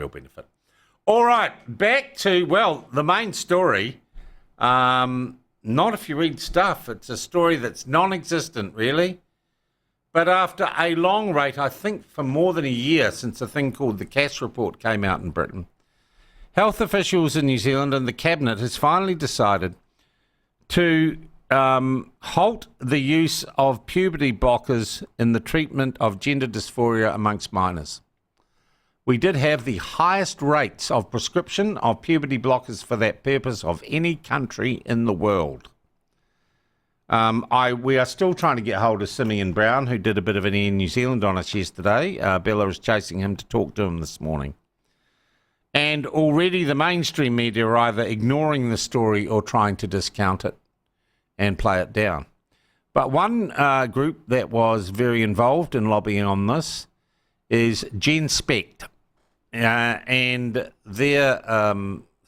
real benefit. All right, back to, well, the main story. Not if you read stuff. It's a story that's non-existent, really. But after a long wait, I think for more than a year since a thing called the Cass Report came out in Britain, health officials in New Zealand and the Cabinet has finally decided to halt the use of puberty blockers in the treatment of gender dysphoria amongst minors. We did have the highest rates of prescription of puberty blockers for that purpose of any country in the world. We are still trying to get hold of Simeon Brown, who did a bit of an Air New Zealand on us yesterday. Bella is chasing him to talk to him this morning. And already the mainstream media are either ignoring the story or trying to discount it and play it down. But one group that was very involved in lobbying on this is GenSpect. And their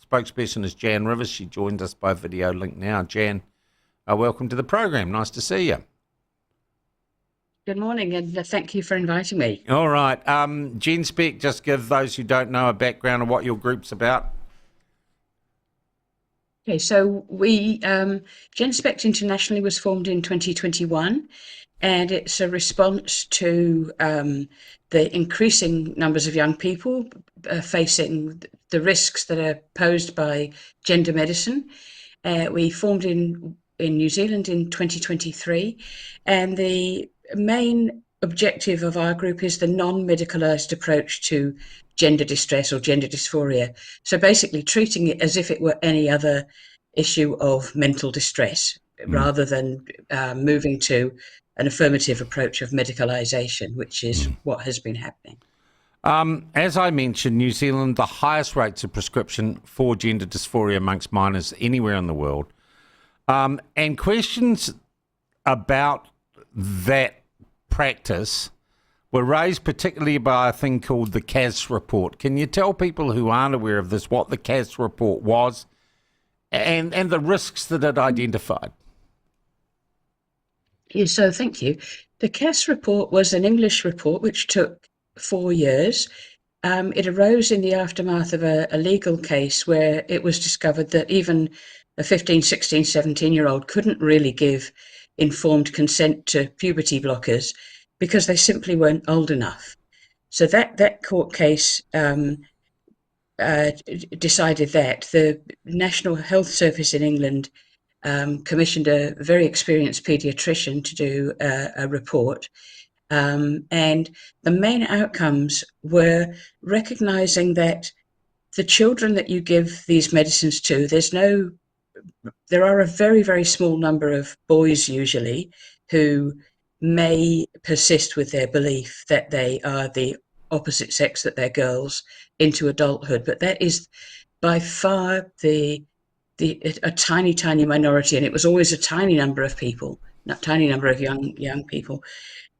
spokesperson is Jan Rivers. She joined us by video link now. Jan, welcome to the program. Nice to see you. Good morning, and thank you for inviting me. All right. GenSpec, just give those who don't know a background of what your group's about. Okay, so GenSpect internationally was formed in 2021, and it's a response to the increasing numbers of young people facing the risks that are posed by gender medicine. We formed in New Zealand in 2023, and the main objective of our group is the non-medicalised approach to gender distress or gender dysphoria. So basically treating it as if it were any other issue of mental distress, rather than moving to an affirmative approach of medicalisation, which is what has been happening. As I mentioned, New Zealand, the highest rates of prescription for gender dysphoria amongst minors anywhere in the world. And questions about that practice were raised particularly by a thing called the Cass Report. Can you tell people who aren't aware of this what the Cass Report was and the risks that it identified? Yeah, so thank you. The Cass Report was an English report which took 4 years. It arose in the aftermath of a legal case where it was discovered that even a 15, 16, 17-year-old couldn't really give informed consent to puberty blockers because they simply weren't old enough. So that court case decided that. The National Health Service in England commissioned a very experienced paediatrician to do a report. And the main outcomes were recognising that the children that you give these medicines to, there are a very, very small number of boys usually who may persist with their belief that they are the opposite sex, that they're girls, into adulthood. But that is by far a tiny, tiny minority, and it was always a tiny number of people, not tiny number of young people.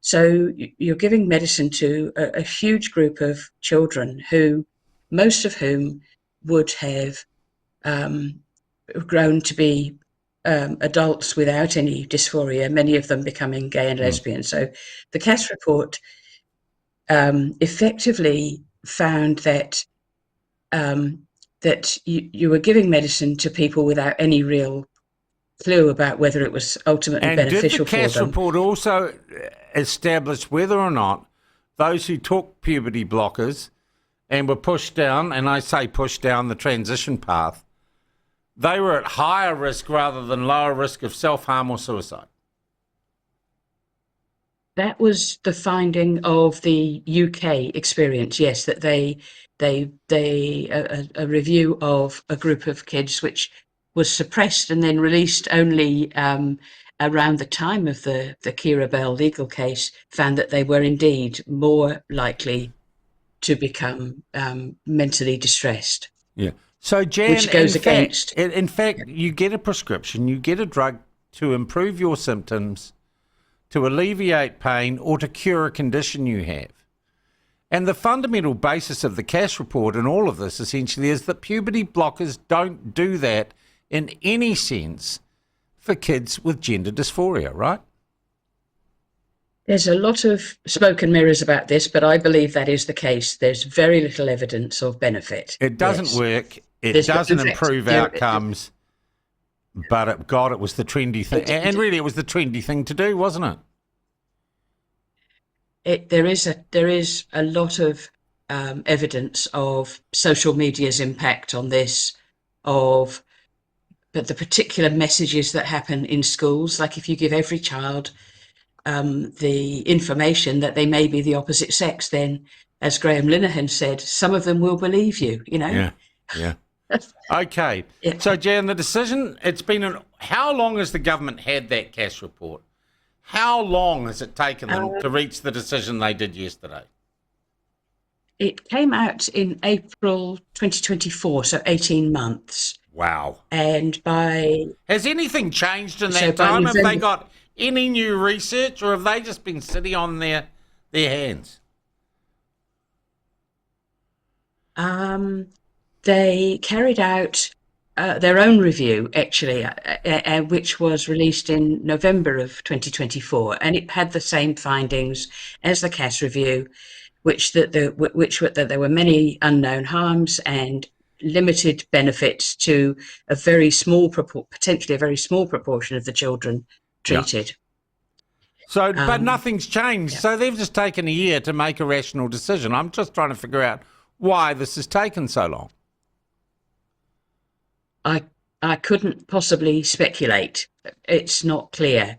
So you're giving medicine to a huge group of children who, most of whom would have grown to be adults without any dysphoria, many of them becoming gay and lesbian. So the Cass Report effectively found that you were giving medicine to people without any real clue about whether it was ultimately beneficial for them. And did the Cass Report also establish whether or not those who took puberty blockers and were pushed down, and I say pushed down the transition path, they were at higher risk rather than lower risk of self-harm or suicide? That was the finding of the UK experience, yes, that a review of a group of kids which was suppressed and then released only around the time of the Kira Bell legal case, found that they were indeed more likely to become mentally distressed. Yeah. So, Jan, which goes against. In fact, you get a prescription, you get a drug to improve your symptoms, to alleviate pain, or to cure a condition you have. And the fundamental basis of the Cass Report and all of this essentially is that puberty blockers don't do that in any sense for kids with gender dysphoria, right? There's a lot of smoke and mirrors about this, but I believe that is the case. There's very little evidence of benefit. It doesn't Yes. work. It There's, doesn't in fact, improve outcomes. But God, it was the trendy thing. And really, it was the trendy thing to do, wasn't it? There is a lot of evidence of social media's impact on this, but the particular messages that happen in schools, like if you give every child the information that they may be the opposite sex, then, as Graham Linehan said, some of them will believe you, you know? Yeah. Okay. Yeah. So, Jan, the decision, how long has the government had that cash report? How long has it taken them to reach the decision they did yesterday? It came out in April 2024, so 18 months. Wow. And has anything changed in that time? Have they got any new research, or have they just been sitting on their hands? They carried out their own review, actually, which was released in November of 2024, and it had the same findings as the CAS review, which that there were many unknown harms and limited benefits to a very small potentially a very small proportion of the children treated. Yeah. So, but nothing's changed. Yeah. So they've just taken a year to make a rational decision. I'm just trying to figure out why this has taken so long. I couldn't possibly speculate. It's not clear.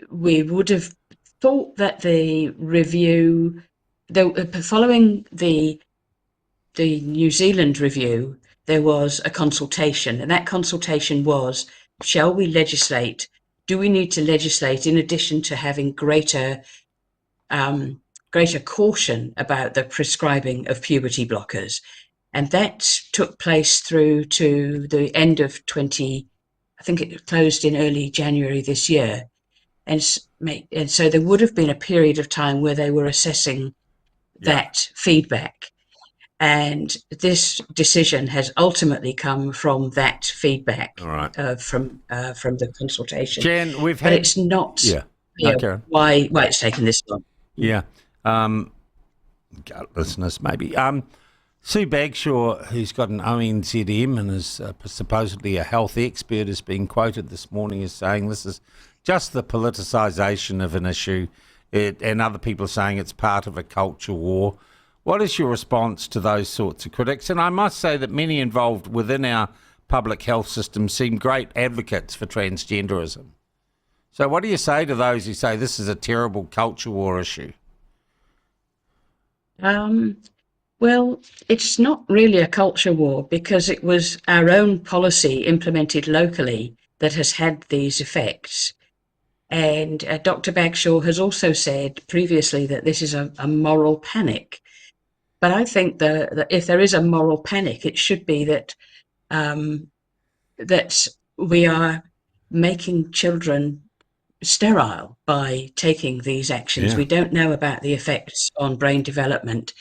We would have thought that the review, following the New Zealand review, there was a consultation, and that consultation was, shall we legislate? Do we need to legislate in addition to having greater caution about the prescribing of puberty blockers? And that took place through to the end of I think it closed in early January this year. And so there would have been a period of time where they were assessing that feedback. And this decision has ultimately come from that feedback, from the consultation. Jen, but it's not clear why it's taken this long. Yeah. Listeners, maybe. Sue Bagshaw, who's got an ONZM and is supposedly a health expert, has been quoted this morning as saying this is just the politicisation of an issue, and other people saying it's part of a culture war. What is your response to those sorts of critics? And I must say that many involved within our public health system seem great advocates for transgenderism. So what do you say to those who say this is a terrible culture war issue? Well, it's not really a culture war, because it was our own policy implemented locally that has had these effects. And Dr. Bagshaw has also said previously that this is a moral panic. But I think that if there is a moral panic, it should be that that we are making children sterile by taking these actions. Yeah. We don't know about the effects on brain development.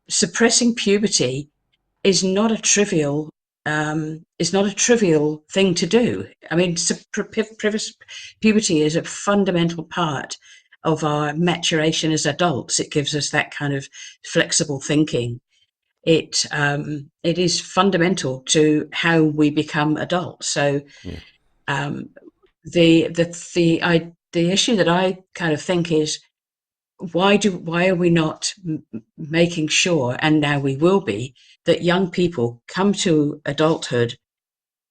Suppressing puberty is not a trivial thing to do. I mean, puberty is a fundamental part of our maturation as adults. It gives us that kind of flexible thinking. It is fundamental to how we become adults. So, the issue that I kind of think is, why are we not making sure, and now we will be, that young people come to adulthood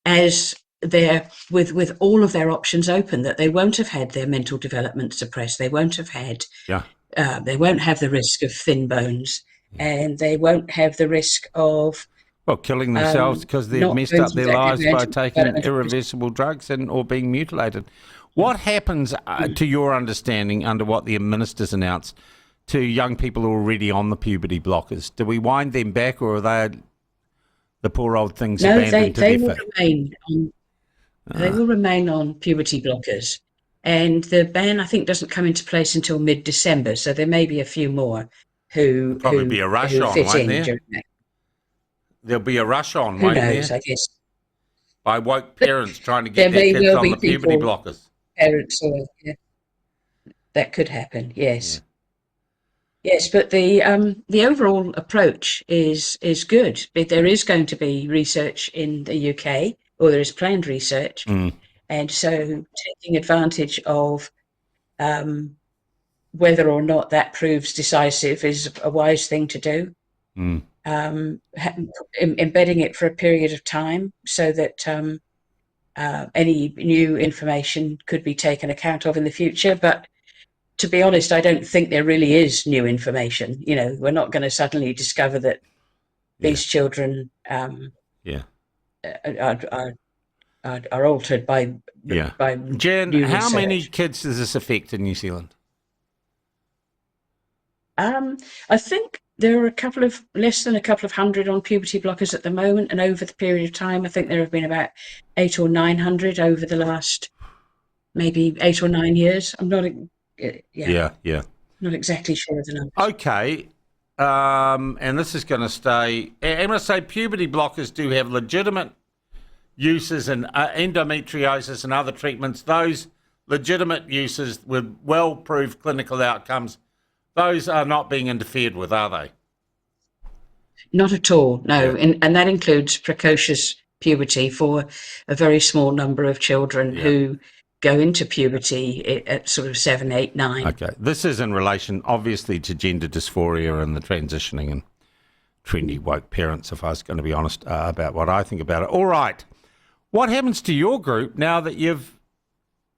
as they're with all of their options open, that they won't have had their mental development suppressed, they won't have had they won't have the risk of thin bones, and they won't have the risk of killing themselves because they've messed up their lives by taking irreversible drugs or being mutilated. What happens, to your understanding, under what the ministers announced, to young people already on the puberty blockers? Do we wind them back, or are they the poor old things abandoned to their fate? They will remain on puberty blockers. And the ban, I think, doesn't come into place until mid-December, so there may be a few more who probably be a rush on, won't there? There'll be a rush on, won't there? Who knows, I guess. by woke parents trying to There get their may kids well on be the puberty people, blockers. parents, or that could happen. Yeah. Yes. Yes, but the overall approach is good. But there is going to be research in the UK, or there is planned research, and so taking advantage of whether or not that proves decisive is a wise thing to do. Embedding it for a period of time so that any new information could be taken account of in the future, but to be honest, I don't think there really is new information. We're not going to suddenly discover that these children Yeah. are altered by Jen, new how many research. kids does this affect in New Zealand? I think there are less than a couple of hundred on puberty blockers at the moment, and over the period of time, I think there have been about 800 or 900 over the last maybe 8 or 9 years. I'm not, Yeah. not exactly sure of the numbers. Okay. And this is going to stay. I'm going to say puberty blockers do have legitimate uses in endometriosis and other treatments. Those legitimate uses with well-proved clinical outcomes, those are not being interfered with, are they? Not at all, no. Yeah. And that includes precocious puberty for a very small number of children who go into puberty at sort of 7, 8, 9. Okay. This is in relation, obviously, to gender dysphoria and the transitioning and trendy woke parents, if I was going to be honest about what I think about it. All right. What happens to your group now that you've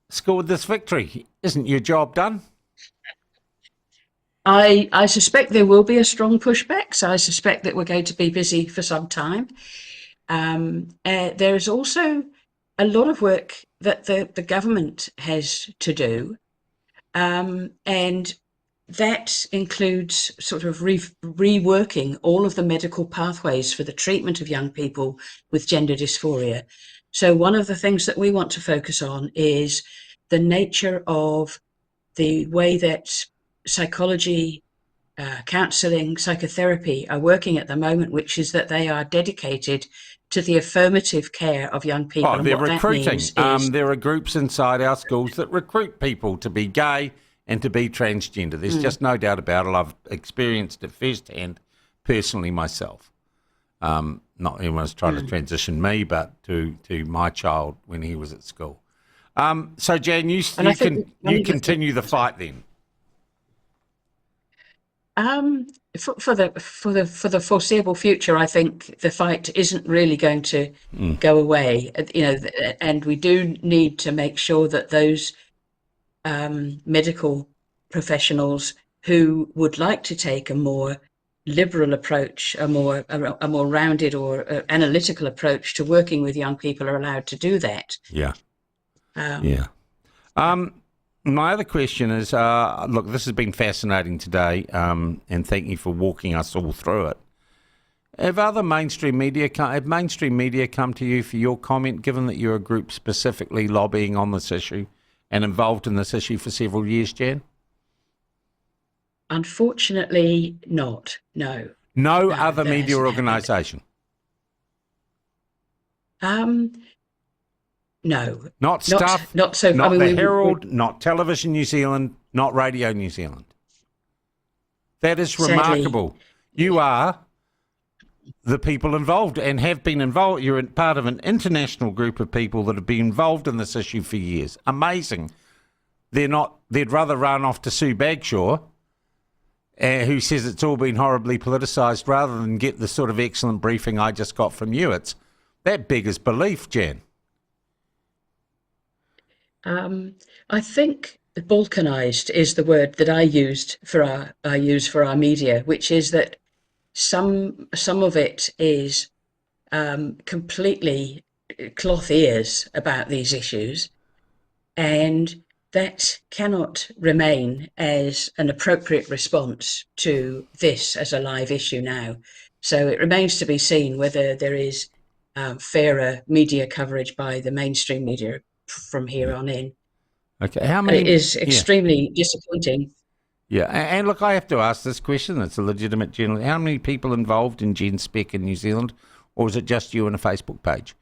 scored this victory? Isn't your job done? I suspect there will be a strong pushback, so I suspect that we're going to be busy for some time. There is also a lot of work that the government has to do, and that includes sort of reworking all of the medical pathways for the treatment of young people with gender dysphoria. So one of the things that we want to focus on is the nature of the way that psychology, counselling, psychotherapy are working at the moment, which is that they are dedicated to the affirmative care of young people. Oh, and they're what recruiting. That means is, there are groups inside our schools that recruit people to be gay and to be transgender. There's just no doubt about it. I've experienced it firsthand, personally myself. Not anyone's trying to transition me, but to my child when he was at school. So, Jan, you continue the fight then. For the foreseeable future, I think the fight isn't really going to go away. And we do need to make sure that those medical professionals who would like to take a more liberal approach, a more rounded or analytical approach to working with young people are allowed to do that. Yeah. My other question is, look, this has been fascinating today, and thank you for walking us all through it. Have mainstream media come to you for your comment, given that you're a group specifically lobbying on this issue and involved in this issue for several years, Jan? Unfortunately, not. No. No other media organisation? No. Not Stuff? Not so. Not the Herald, not Television New Zealand, not Radio New Zealand? That is remarkable. You are the people involved and have been involved. You're part of an international group of people that have been involved in this issue for years. Amazing. They'd rather run off to Sue Bagshaw, who says it's all been horribly politicised, rather than get the sort of excellent briefing I just got from you. That beggars belief, Jan. I think balkanised is the word that I use for our media, which is that some of it is completely cloth ears about these issues, and that cannot remain as an appropriate response to this as a live issue now. So it remains to be seen whether there is fairer media coverage by the mainstream media from here on in. Okay, how many? It is extremely disappointing. Yeah, and look, I have to ask this question. It's a legitimate general. How many people involved in GenSpec in New Zealand, or is it just you and a Facebook page?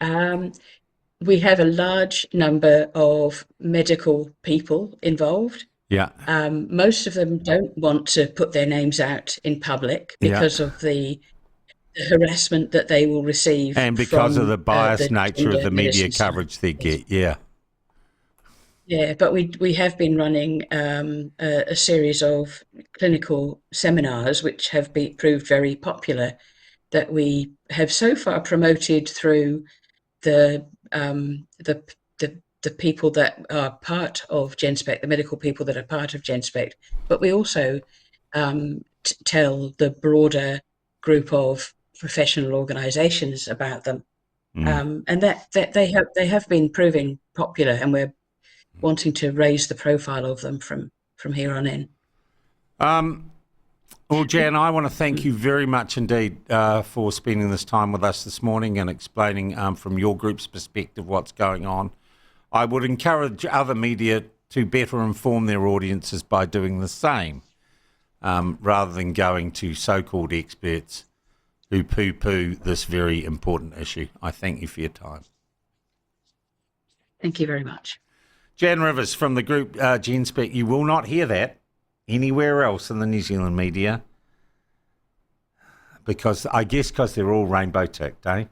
We have a large number of medical people involved. Yeah. Most of them don't want to put their names out in public Yeah. because of the harassment that they will receive And because of from the biased the nature of gender the media medicine side. coverage they get. Yeah. Yeah, but we have been running a series of clinical seminars which have proved very popular that we have so far promoted through the um, the, the people that are part of GenSpec, the medical people that are part of GenSpec, but we also tell the broader group of professional organisations about them, and that they have been proving popular, and we're wanting to raise the profile of them from here on in. Well, Jan, I want to thank you very much indeed for spending this time with us this morning and explaining from your group's perspective what's going on. I would encourage other media to better inform their audiences by doing the same, rather than going to so-called experts who poo-poo this very important issue. I thank you for your time. Thank you very much. Jan Rivers from the group GenSpec. You will not hear that anywhere else in the New Zealand media, because I guess because they're all rainbow ticked, eh?